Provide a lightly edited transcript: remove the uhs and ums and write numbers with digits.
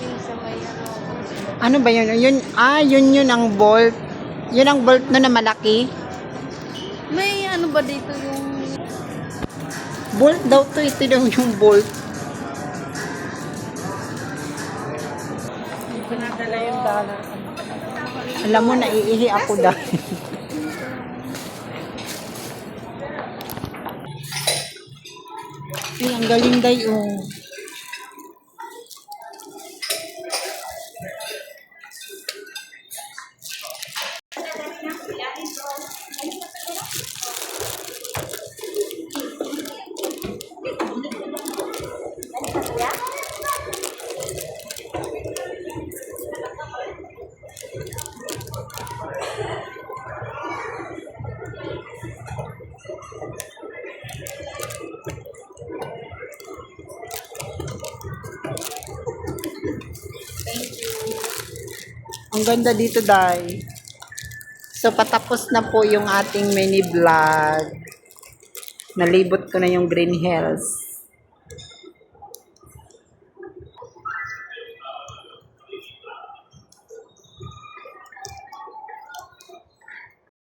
yung sa may ano. Ano ba yun? Yun ang bolt. Yun ang bolt na malaki. May ano ba dito yung... Bolt daw to. Ito daw yung bolt. Pinadala yung dollar. Alam mo, naiihi ako dahil. Ay, ang galing day, oh. Ang ganda dito, day. So, patapos na po yung ating mini vlog. Nalibot ko na yung Green Hills.